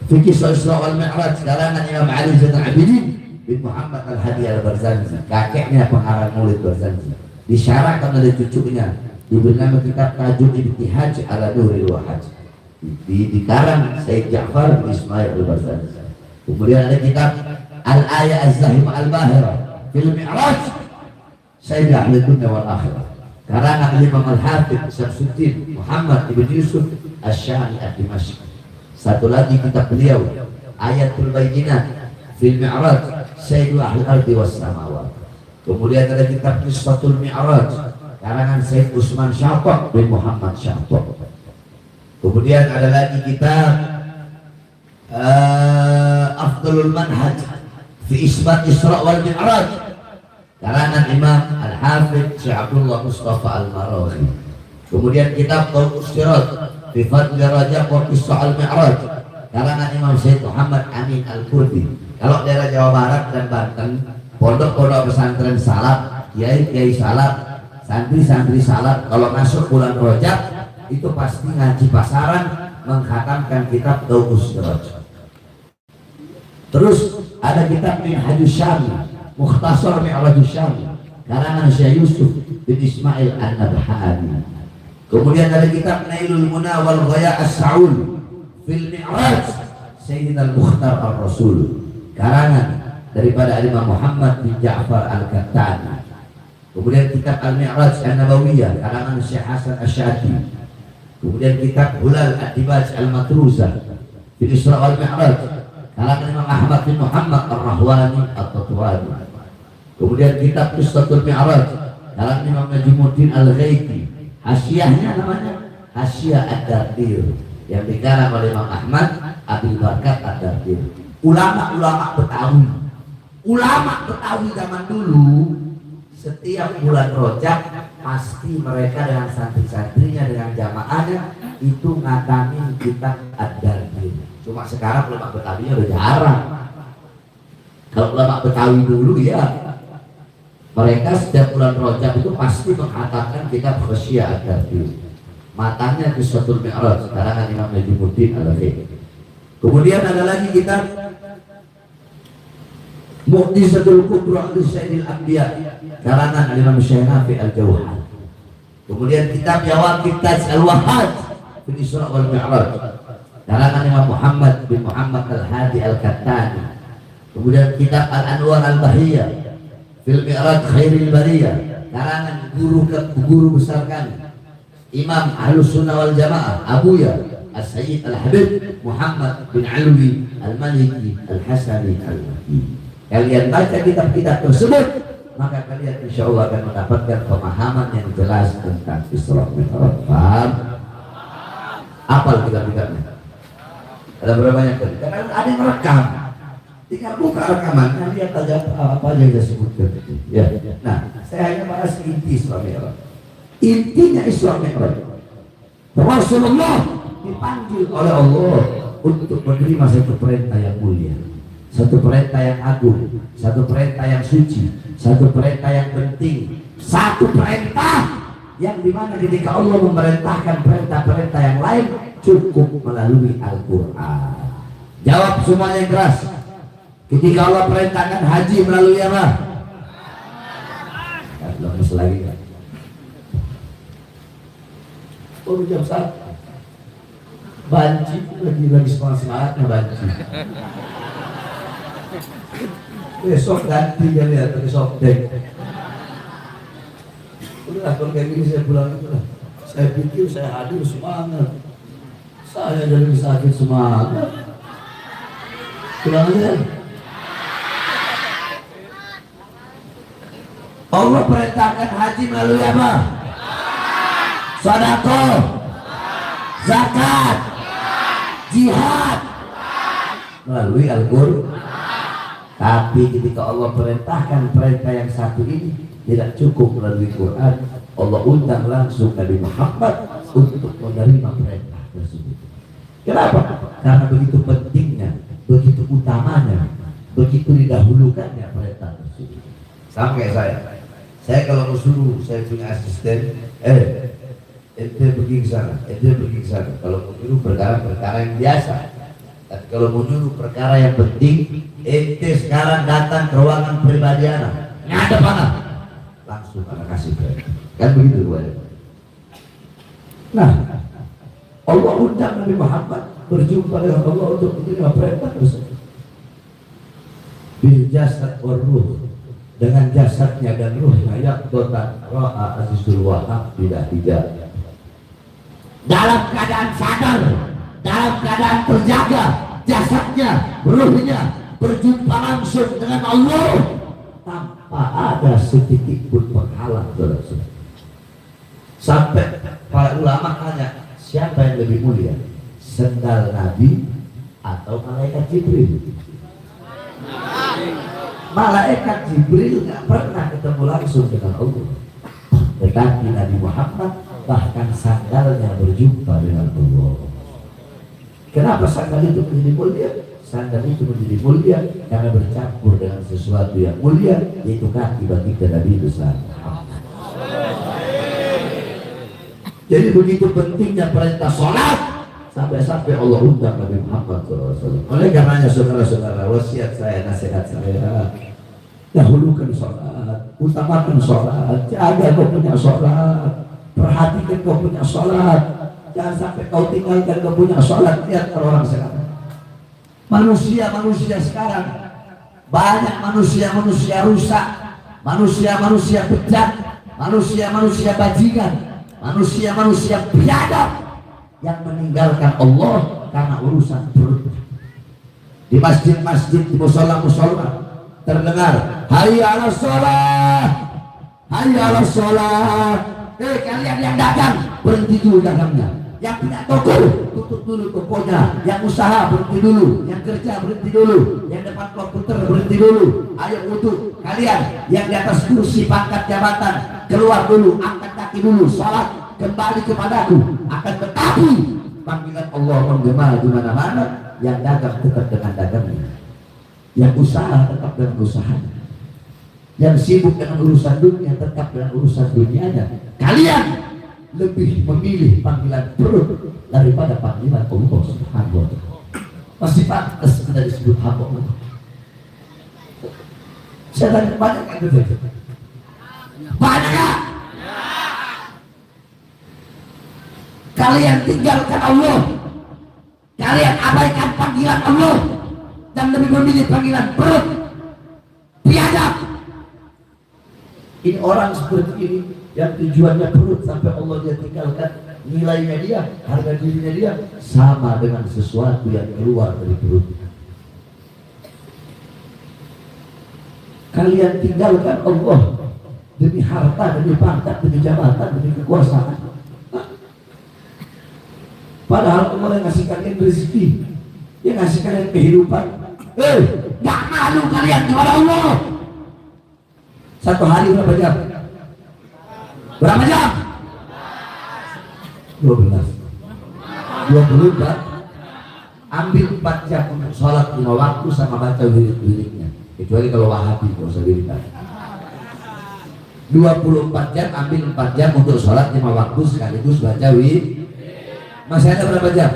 Fikih Isra wal Mi'raj karangan Imam Ali Zainal Abidin bin Muhammad Al-Hadi Al-Barzanji, kakeknya pengarang Maulid Barzanji, disyarahkan oleh cucunya, diberi nama kitab Tajul Ibtihaj ala Nuril Wahaj, dikarang Sayyid Ja'far bin Ismail Al-Barzanji. Kemudian ada kitab Al-Ayah Az-Zahimah Al-Bahirah fil Mi'raj Sayyid Ahli Dunya wal Akhirah, karangan Imam Al-Hafidh Syamsuddin Muhammad ibn Yusuf Asy-Syami Ad-Dimashqi. Satu lagi kitab beliau Ayatul Bayyinat fil Mi'raj Sayyidul Ahli Ardi was Samawat. Kemudian ada kitab Qissatul Mi'raj karangan Sayyid Usman Syafaq bin Muhammad Syafaq. Kemudian ada lagi kitab Afdalul Manhaj fi Isbat Isra wal Mi'raj karangan Imam Al-Hafidh Syekh Abdullah Mustafa Al-Maraghi. Kemudian kitab Tauqus Sirat fi Fadli Rajab wa Qissah Al-Mi'raj karangan Imam Syekh Muhammad Amin Al-Kurdi. Kalau daerah Jawa Barat dan Banten, pondok-pondok pesantren salaf, kiai-kiai salaf, santri-santri salaf, kalau masuk bulan Rajab itu pasti ngaji pasaran menghatamkan kitab Tauqus Sirat. Terus ada kitab Minhajus Syami, Mukhtasar Mi'rajus Syami karangan Syekh Yusuf bin Ismail An-Nabhani. Kemudian ada kitab Nailul Muna wal Ghaya As-Sa'ul fil Mi'raj Sayyidina Al-Mukhtar Ar-Rasul karangan daripada Imam Muhammad bin Ja'far Al-Kattani. Kemudian kitab Al-Mi'raj An-Nabawiyah karangan Syekh Hasan Asy-Syati. Kemudian kitab Hulal Ad-Dibaj Al-Matruzah fil Isra wal Mi'raj karangan Imam Ahmad bin Muhammad Ar-Rahwani At-Tatwani. Kemudian kitab Qissatul Mi'raj karangan Imam Najmuddin Al-Ghaiti. Hasyiahnya namanya Hasyiah Ad-Dardir yang dikarang oleh Imam Ahmad Abil Barkat Ad-Dardir. Ulama-ulama Betawi zaman dulu setiap bulan Rajab pasti mereka dengan santri-santrinya dengan jamaahnya itu ngatamin kitab Ad-Dardir. Cuma sekarang ulama Betawinya udah jarang. Kalau ulama Betawi dulu ya mereka setiap bulan Rajab itu pasti mengatakan kitab Hasyiah Ad-Dardir. Matanya Qissatul Mi'raj karangan Imam Najmuddin Al-Ghaiti. Kemudian ada lagi kitab Mu'jizatul Kubra li Sayyidil Anbiya karangan Imam Syekh Nafi Al-Jauhani. Kemudian kitab Jawaqit Taj Al-Wahhaj fil Isra wal Mi'raj karangan Imam Muhammad bin Muhammad Al-Hadi Al-Kattani. Kemudian kitab Al-Anwar Al-Bahiyah fil Mi'raj Khairil Bariyah karangan guru besar kami Imam Ahlus Sunnah wal Jamaah Abuya As-Sayyid Al-Habib Muhammad bin Alwi Al-Maliki Al-Hasani Al-Mahdi. Kalian baca kitab-kitab tersebut maka kalian insya Allah akan mendapatkan pemahaman yang jelas tentang Isra Mi'raj. Paham? Apal kitab-kitabnya? Ada berapa banyak tadi? Karena ada yang merekam. Tinggal buka rekamannya, lihat aja apa yang saya sebutkan. Ya. Nah, saya hanya bahas inti Isra Mi'raj. Intinya Isra Mi'raj, Rasulullah dipanggil oleh Allah untuk menerima satu perintah yang mulia, satu perintah yang agung, satu perintah yang suci, satu perintah yang penting, satu perintah yang dimana ketika Allah memerintahkan perintah-perintah yang lain cukup melalui Al-Quran. Jawab semuanya yang keras. Ketika Allah perintahkan haji melalui apa? Lemes lagi kan? Oh jam 1 banci lagi semangatnya banci. Besok ganti ya lihat besok dek. Udah kalau kayak gini saya pulang itu lah. Saya pikir saya hadir semangat. Saya jadi sakit semangat. Pulang aja. Allah perintahkan haji melalui apa? Sedekah, zakat, jihad melalui Al-Quran. Tapi ketika Allah perintahkan perintah yang satu ini tidak cukup melalui Quran, Allah undang langsung Nabi Muhammad untuk menerima perintah tersebut. Kenapa? Karena begitu pentingnya, begitu utamanya, begitu didahulukannya perintah tersebut. Sama kayak saya kalau mau suruh, saya punya asisten, ente pergi ke sana, ente pergi ke sana. Kalau mau suruh perkara-perkara yang biasa, Tapi kalau mau nyuruh perkara yang penting, ente sekarang datang ke ruangan pribadi anak, ngadep anak, langsung anak kasih perintah. Kan begitu gue. Nah, Allah undang Nabi Muhammad berjumpa dengan Allah untuk menerima perintah tersebut. Bil jasad wal ruh, dengan jasadnya dan ruhnya, yaqdatan ra'a azizul wahab tidak dalam keadaan sadar, dalam keadaan terjaga, jasadnya, ruhnya berjumpa langsung dengan Allah tanpa ada sedikit pun penghalang. Sampai para ulama tanya, siapa yang lebih mulia, sendal Nabi atau malaikat Jibril? Malaikat Jibril nggak pernah ketemu langsung dengan Allah, tetapi Nabi Muhammad bahkan sandalnya berjumpa dengan Allah. Kenapa sandal itu menjadi mulia? Sandal itu menjadi mulia karena bercampur dengan sesuatu yang mulia, yaitu kaki bagi Nabi besar. Jadi begitu pentingnya perintah sholat, sampai-sampai Allah undang Nabi Muhammad SAW. Oleh karenanya saudara-saudara, wasiat saya, nasihat saya, dahulukan sholat, utamakan sholat, jaga kau punya sholat, perhatikan kau punya sholat, jangan sampai kau tinggalkan kau punya sholat. Lihat orang sekarang, manusia sekarang, banyak manusia rusak, manusia bejat, manusia bajingan, manusia biadab yang meninggalkan Allah karena urusan perut. Di masjid-masjid, di musola-musola terdengar hayya 'alas shalah, hayya 'alas shalah. Kalian yang dagang berhenti dulu dagangnya, yang punya toko tutup dulu tokonya, yang usaha berhenti dulu, yang kerja berhenti dulu, yang depan komputer berhenti dulu. Ayo wudu. Kalian yang di atas kursi pangkat jabatan keluar dulu, angkat kaki dulu, salat kembali kepadaku. Akan tetapi panggilan Allah menggema di mana-mana. Yang dagang tetap dengan dagangnya, yang usaha tetap dengan usahanya, yang sibuk dengan urusan dunia tetap dengan urusan dunianya. Kalian lebih memilih panggilan perut daripada panggilan Allah Subhanahu wa ta'ala. Masih pantas kita disebut hamba Allah. Saya tanya, banyak kan itu? Banyak kan? Kalian tinggalkan Allah, kalian abaikan panggilan Allah dan lebih memilih panggilan perut, biadab. Ini orang seperti ini yang tujuannya perut, sampai Allah dia tinggalkan. Nilainya dia, harga dirinya dia sama dengan sesuatu yang keluar dari perut. Kalian tinggalkan Allah demi harta, demi pangkat, demi jabatan, demi kekuasaan. Padahal Allah yang ngasih kalian rezeki, yang ngasih kalian kehidupan. Gak malu kalian kepada Allah. Satu hari berapa jam? Berapa jam? 20 kan? Ambil 4 jam untuk sholat 5 waktu sama baca wirid-wiridnya. Kecuali kalau Wahabi, gak usah wirid. 24 jam, ambil 4 jam untuk sholat 5 waktu sekaligus baca wirid. Masih ada berapa jam?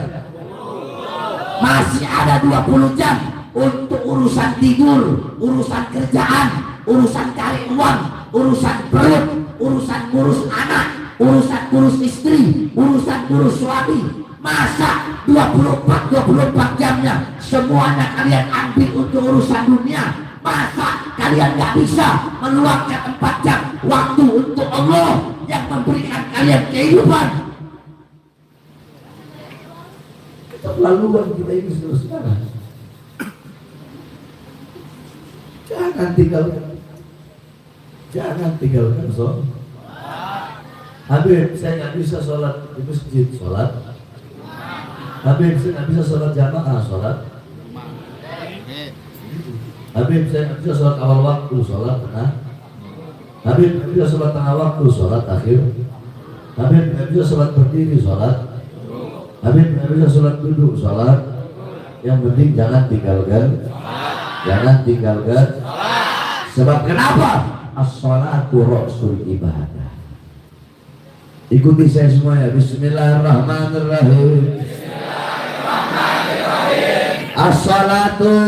Masih ada 20 jam untuk urusan tidur, urusan kerjaan, urusan cari uang, urusan perut, urusan ngurus anak, urusan ngurus istri, urusan ngurus suami. Masa 24 jamnya semuanya kalian ambil untuk urusan dunia? Masa kalian gak bisa meluangkan 4 jam waktu untuk Allah yang memberikan kalian kehidupan? Keterlaluan kita ini saudara. Jangan tinggalkan sholat. Habib, saya nggak bisa sholat di masjid, sholat. Habib, saya nggak bisa sholat jamaah, sholat. Habib, saya nggak bisa sholat awal waktu, sholat tengah. Habib, nggak bisa sholat tengah waktu, sholat akhir. Habib, nggak bisa sholat berdiri, sholat. Habib, nggak bisa sholat duduk, sholat. Yang penting jangan tinggalkan. Jangan tinggalkan. Sebab kenapa? As-sholatu ra'sul ibadah. Ikuti saya semuanya. Bismillahirrahmanirrahim. Bismillahirrahmanirrahim. As-salatu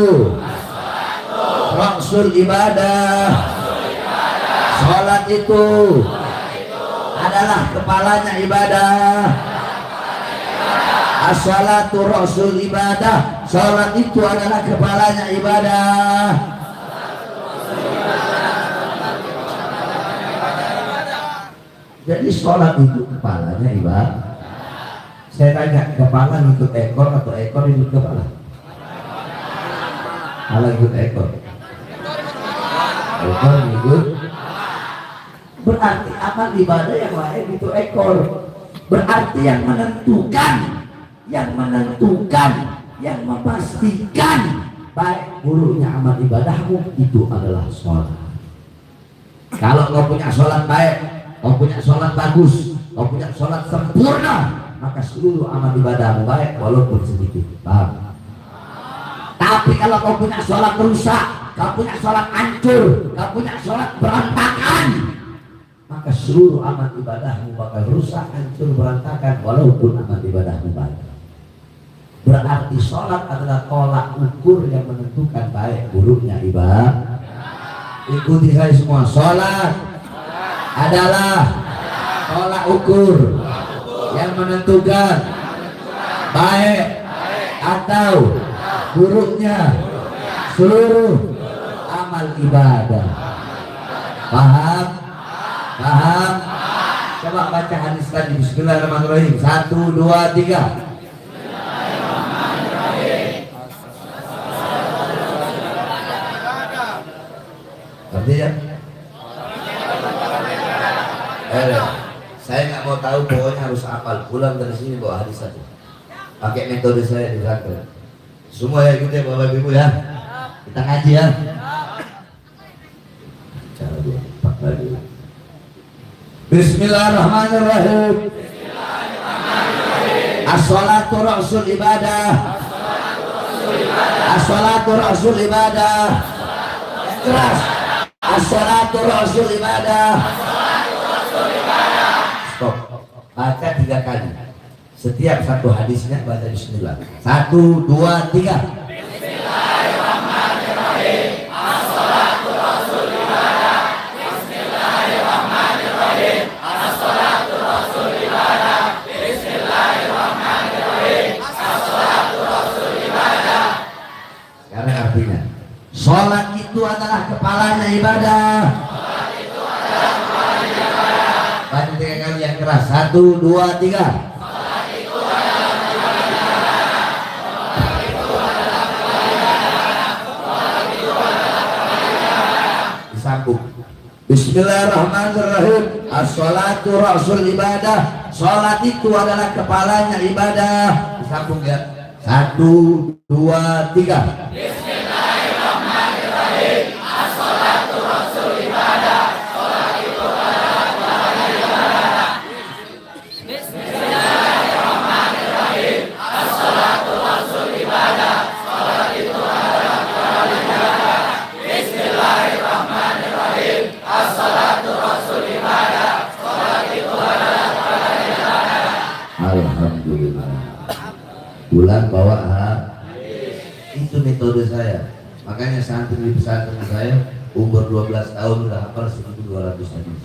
Rasul ibadah. Salat itu adalah kepalanya ibadah. As-salatu Rasul ibadah. Salat itu adalah kepalanya ibadah. Jadi sholat itu kepalanya ibadah. Saya tanya, kepala ikut ekor atau ekor ikut kepala? Kepala ikut ekor. Ekor ikut. Berarti amal ibadah yang lain itu ekor. Berarti yang menentukan, yang memastikan baik buruknya amal ibadahmu itu adalah sholat. Kalau kau punya sholat baik, kau punya sholat bagus, kau punya sholat sempurna, maka seluruh amal ibadahmu baik walaupun sedikit. Paham? Tapi kalau kau punya sholat rusak, kau punya sholat hancur, kau punya sholat berantakan, maka seluruh amal ibadahmu bakal rusak, hancur, berantakan walaupun amal ibadahmu baik. Berarti sholat adalah tolak ukur yang menentukan baik buruknya ibadah. Ikuti saya semua. Sholat adalah tolak ukur yang menentukan baik atau buruknya seluruh amal ibadah. Paham? Paham? Coba baca hadis tadi. Bismillahirrahmanirrahim. 1, 2, 3. Artinya saya nggak mau tahu, pokoknya harus hafal. Pulang dari sini bawa hadis saja. Pakai metode saya di sana. Semua ya ikut ya Bapak Ibu ya. Kita ngaji ya. Cara 2, 4 lagi. Bismillahirrahmanirrahim. As-salatu Rasul ibadah. As-salatu Rasul ibadah. Keras. As-salatu Rasul ibadah. Stop. Baca 3 kali. Setiap satu hadisnya baca bismillah. 1, 2, 3. Bismillahirrahmanirrahim. As-salatu Rasul ibadah. Bismillahirrahmanirrahim. As-salatu Rasul ibadah. Bismillahirrahmanirrahim. As-salatu Rasul ibadah. Sekarang artinya, sholat itu adalah kepalanya ibadah. Sholat itu adalah kepalanya ibadah. Baca 3 kali yang keras. 1, 2, 3. Sholat itu adalah kepalanya ibadah. Sholat itu adalah kepalanya ibadah. Sholat itu adalah kepalanya ibadah. Disambung. Bismillahirrahmanirrahim. As-salatu Rasul ibadah. Sholat itu adalah kepalanya ibadah. Disambung ya. 1, 2, 3. Alhamdulillah. Pulang bawa itu metode saya. Makanya santri di pesantren saya umur 12 tahun udah hafal 1.200 hadis.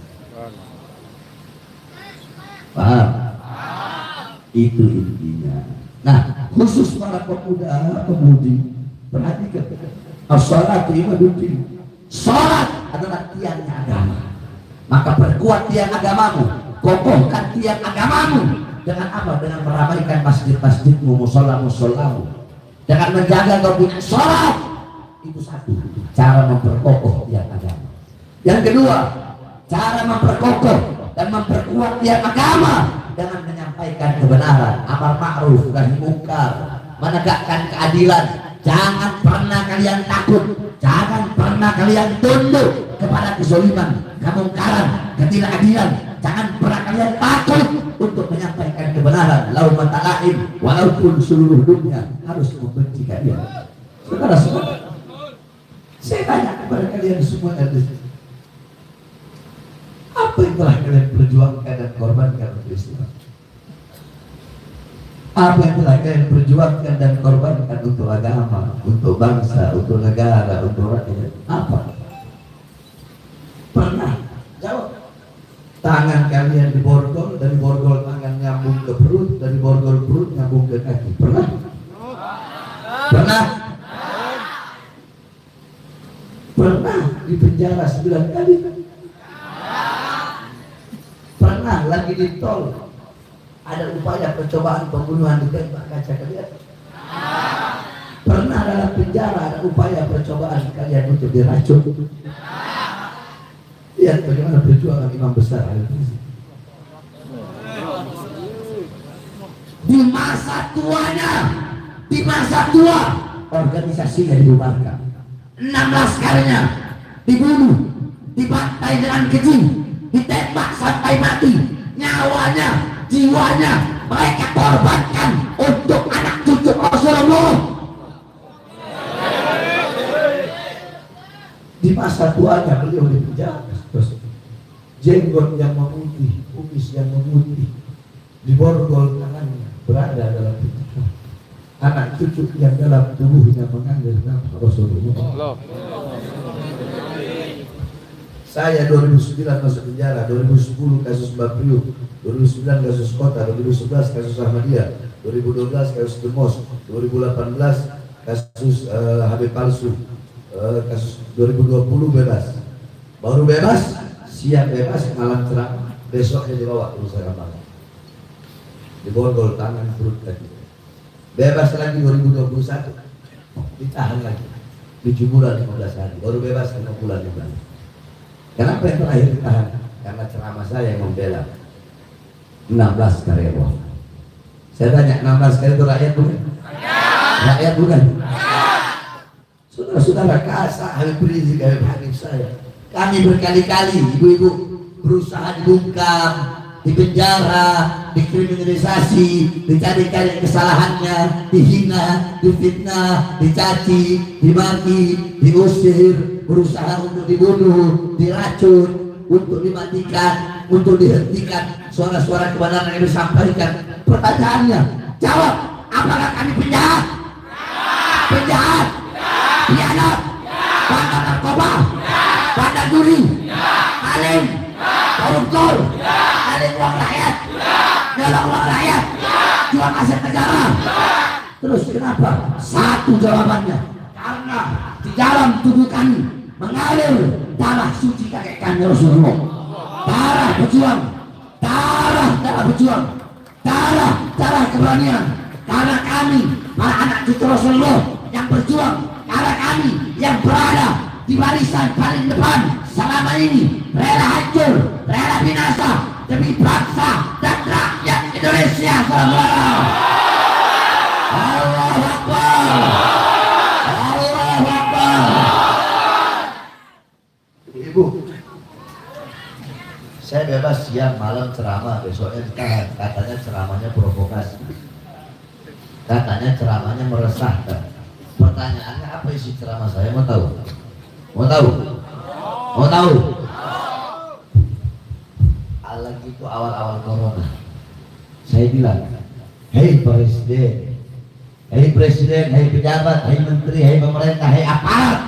Paham? Itu intinya. Nah, khusus para pemuda pemudi, perhatikan. As-salatu ibaduddin. Salat adalah tiangnya agama. Maka perkuat tiang agamamu, kokohkan tiang agamamu. Dengan apa? Dengan meramaikan masjid-masjidmu, musola-musolamu. Dengan menjaga kau punya sholat. Itu satu cara memperkokoh tiang agama. Yang kedua, cara memperkokoh dan memperkuat tiang agama dengan menyampaikan kebenaran, amar ma'ruf nahi mungkar, menegakkan keadilan. Jangan pernah kalian takut, jangan pernah kalian tunduk kepada kezaliman, kemungkaran, ketidakadilan. Jangan pernah kalian takut untuk menyampaikan kebenaran. Laumata laim, walaupun seluruh dunia harus membenci kalian. Saudara-saudara, saya tanya kepada kalian semua dari sini, apa yang telah kalian perjuangkan dan korbankan untuk Islam? Apa yang telah kalian perjuangkan dan korbankan untuk agama, untuk bangsa, untuk negara, untuk rakyat? Apa? Pernah? Jawab. Tangan kalian diborgol, dari borgol tangan nyambung ke perut, dari borgol perut nyambung ke kaki. Pernah? Pernah? Pernah dipenjara 9 kali? Pernah lagi di tol ada upaya percobaan pembunuhan ditembak kaca kalian? Pernah dalam penjara ada upaya percobaan kalian untuk diracun? Lihat bagaimana perjuangan imam besar di masa tuanya, di masa tua organisasinya dibubarkan, 16 kalinya dibunuh, dibantai dengan keji, ditembak sampai mati, nyawanya, jiwanya mereka korbankan untuk anak cucu Rasulullah. Di masa tuanya beliau dipenjara, terus jenggot yang memutih, kumis yang memutih, diborgol tangannya, berada dalam penjara. Anak cucu yang dalam tubuhnya mengambil nama Rasulullah. Saya 2009 masuk penjara, 2010 kasus Mbak Priuk, 2009 kasus Kota, 2011 kasus Ahmadiyah, 2012 kasus Demos, 2018 kasus Habib palsu, kasus 2020 bebas. Baru bebas, siang bebas, malam ceramah, besoknya dibawa ke Nusa Kambangan, diborgol tangan perut kaki. Bebas lagi 2021, ditahan lagi 7 bulan 15 hari, baru bebas 5 bulan 5 bulan. Kenapa yang terakhir ditahan? Karena ceramah saya yang membela 16 karyawan. Saya tanya, 16 karyawan itu rakyat bukan? Rakyat bukan? Saudara-saudara, kasar Habib Rizik, Habib Hanif saya, kami berkali-kali ibu-ibu berusaha dibungkam, dipenjara, dikriminalisasi, dicari-cari kesalahannya, dihina, difitnah, dicaci, dimaki, diusir, berusaha untuk dibunuh, diracun, untuk dimatikan, untuk dihentikan suara-suara kebenaran yang disampaikan. Pertanyaannya, jawab, apakah kami penjahat? Penjahat? Pianat? Bandar narkoba? Bandar judi? Alim? Koruptor? Alim uang rakyat? Nyolong uang rakyat? Jual aset negara? Terus kenapa? Satu jawabannya, karena di dalam tubuh kami mengalir darah suci kakek kami Rasulullah. Darah berjuang, darah berjuang, darah keberanian. Karena kami para anak cucu Rasulullah yang berjuang, karena kami yang berada di barisan paling depan selama ini, rela hancur, rela binasa demi bangsa dan rakyat Indonesia. Allahu Akbar. Allahu Akbar. Ibu, saya bebas siang malam ceramah, besoknya ditahan. Katanya ceramahnya provokasi, katanya ceramahnya meresahkan. Pertanyaannya, apa isi ceramah saya? Mau tahu? Mau tahu? Mau tahu? Lagi itu awal-awal corona, saya bilang, hei presiden, hei presiden, hei pejabat, hei menteri, hei pemerintah, hei aparat,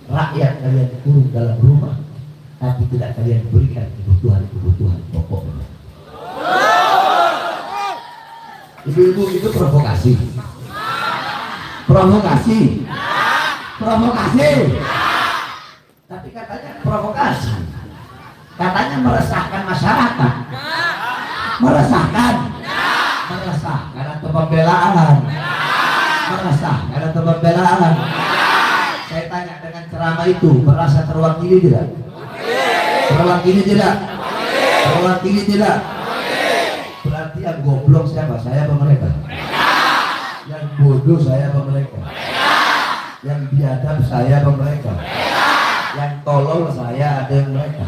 rakyat kalian kurung dalam rumah, tapi tidak kalian berikan kebutuhan pokok. Ibu-ibu, itu provokasi. Provokasi. Provokasi. Tapi katanya provokasi, katanya meresahkan masyarakat. Meresahkan. Meresahkan atau pembelaan? Meresahkan atau pembelaan? Saya tanya, dengan ceramah itu merasa terwakili tidak? Terwakili tidak? Terwakili tidak? Berarti yang goblok siapa? Saya apa mereka? Yang bodoh saya apa mereka? Yang biadab saya apa mereka? Yang tolol saya ada yang mereka?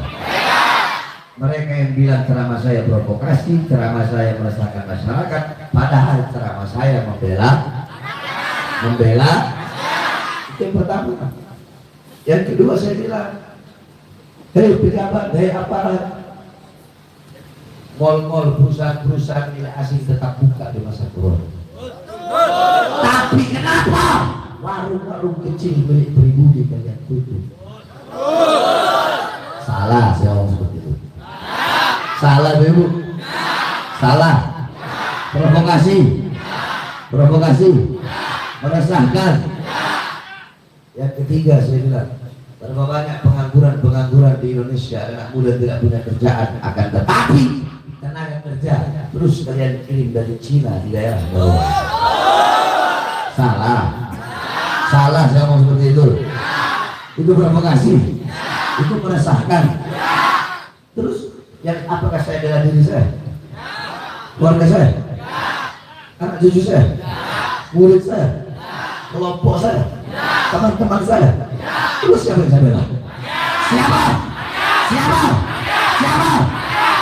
Mereka yang bilang ceramah saya provokasi, ceramah saya meresahkan masyarakat, padahal ceramah saya membela. Itu yang pertama. Yang kedua, saya bilang, hei pejabat, hei aparat, Mal-mal, perusahaan-perusahaan milik asing tetap buka di masa corona. Tapi kenapa warung-warung kecil milik pribumi kalian tutup? Salah saya ngomong seperti itu. Salah Ibu. Salah. Provokasi. Provokasi. Meresahkan. Yang ketiga saya bilang, berapa banyak pengangguran di Indonesia, anak muda tidak punya kerjaan, akan tetapi tenaga kerja terus kalian kirim dari Cina di daerah bawah. Salah. Salah saya ngomong seperti itu. Itu provokasi. Itu meresahkan. Terus yang apakah saya bela diri saya? Keluarga saya? Anak cucu saya? Murid saya? Kelompok saya? Teman-teman saya? Terus siapa yang saya bela? Siapa? Siapa? Siapa?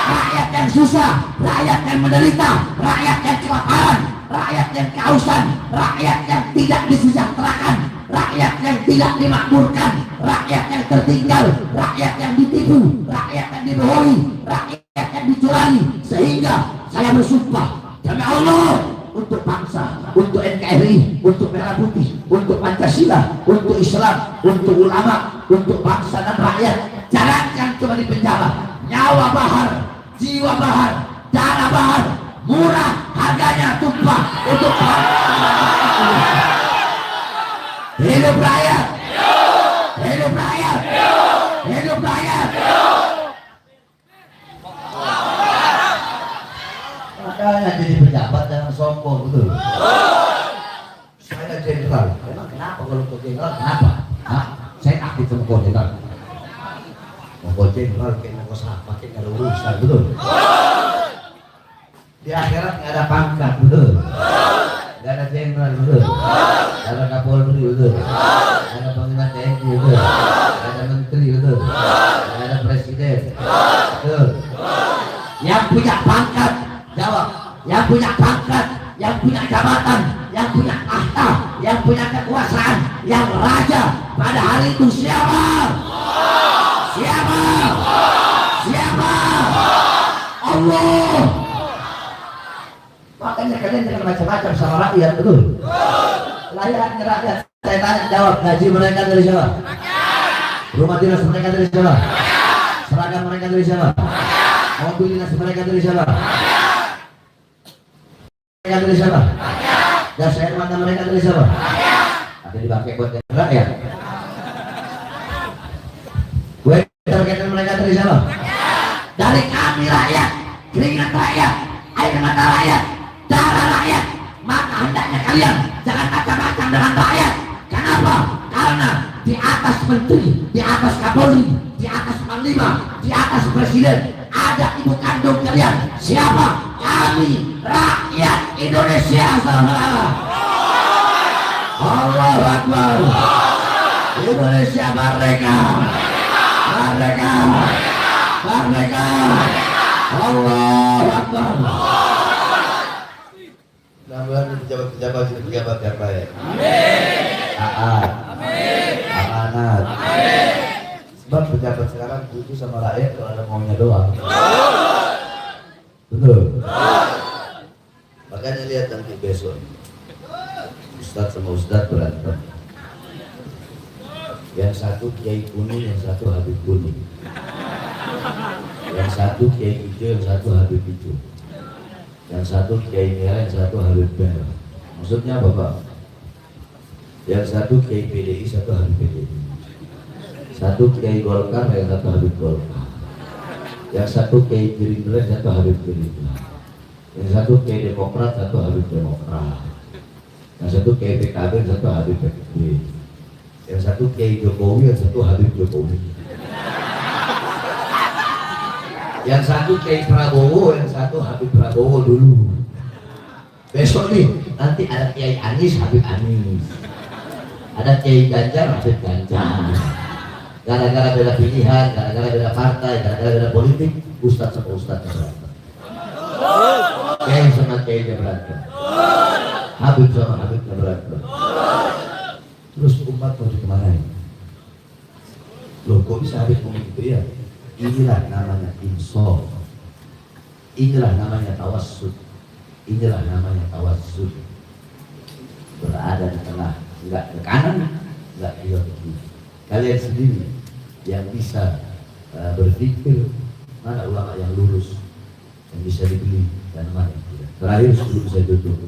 Rakyat yang susah, rakyat yang menderita, rakyat yang kelaparan, rakyat yang kehausan, rakyat yang tidak disejahterakan, rakyat yang tidak dimakmurkan, rakyat yang tertinggal, rakyat yang ditipu, rakyat yang dibohongi, rakyat yang dicurangi. Sehingga saya bersumpah demi Allah, untuk bangsa, untuk NKRI, untuk Merah Putih, untuk Pancasila, untuk Islam, untuk ulama, untuk bangsa dan rakyat. Jangan cuma di penjara. Nyawa bahar, jiwa bahar, darah bahar, murah harganya, tumpah untuk hidup rakyat, hidup rakyat, hidup rakyat. Makanya jadi pejabat jangan sombong, betul. Saya jenderal, emang kenapa kalau ke jenderal? Kenapa? Hah? Saya aktif sama kau jenderal. Mau jenderal kayak mau siapa, kayak nggak ada urusan, betul. Di akhirat nggak ada pangkat, betul. Nggak ada jenderal, betul. Nggak ada kapolri, betul. Nggak ada panglima TNI, betul. Nggak ada menteri, betul. Nggak ada presiden, betul. Yang punya pangkat jawab, yang punya pangkat, yang punya jabatan, yang punya tahta, yang punya kekuasaan, yang raja pada hari itu siapa? Siapa? Siapa? Allah. Makanya kalian jangan macam-macam sama rakyat, betul? Layaknya rakyat, saya tanya jawab, gaji mereka dari siapa? Rumah dinas mereka dari siapa? Seragam mereka dari siapa? Mobil dinas mereka dari siapa? Mereka dari siapa? Jasa air mata mereka dari siapa? Ada dipakai buat rakyat. Waiter mereka dari siapa? Dari kami rakyat, keringat rakyat, air mata rakyat, darah rakyat. Maka hendaknya kalian jangan macam-macam dengan rakyat. Kenapa? Karena di atas menteri, di atas kapolri, di atas panglima, di atas presiden ada ibu kandung kalian. Siapa? Kami rakyat Indonesia. Allahu Akbar. Indonesia merdeka, merdeka, merdeka. Allahu Akbar. Mudah-mudahan pejabat-pejabat yang baik. Taat. Amanat. Sebab pejabat sekarang butuh sama rakyat kalau ada maunya doang. Betul. Makanya lihat nanti besok Ustadz sama Ustadz berantem. Yang satu Kiai kuning, yang satu Habib kuning. Yang satu Kiai hijau, yang satu Habib hijau. Yang satu Kiai merah, yang satu Habib merah. Maksudnya apa Pak? Yang satu Kiai PDI, satu Habib PDI. Satu Kiai Golkar, yang satu Habib Golkar. Yang satu Kiai Gerindra, yang satu Habib Gerindra. Yang satu Kiai Demokrat, satu Habib Demokrat. Yang satu Kiai PKB, yang satu Habib PKB. Yang satu Kiai Jokowi, yang satu Habib Jokowi. Yang satu Kiai Prabowo, yang satu Habib Prabowo dulu. Besok nih, nanti ada Kiai Anies, Habib Anies. Ada Kiai Ganjar, Habib Ganjar. Gara-gara beda pilihan, gara-gara beda partai, gara-gara beda politik, Ustadz sama Ustadz berantem. Kiai sama Kiai berantem. Habib sama Habib berantem. Terus umat mau dikemanain? Loh kok bisa Habib ngomong gitu ya? Inilah namanya insaf. Inilah namanya tawassul. Inilah namanya tawassul. Berada di tengah, enggak ke kanan, enggak juga ke kiri. Kalian sendiri yang bisa berpikir mana ulama yang lurus, yang bisa dibeli dan mana yang tidak. Terakhir sebelum saya tutup,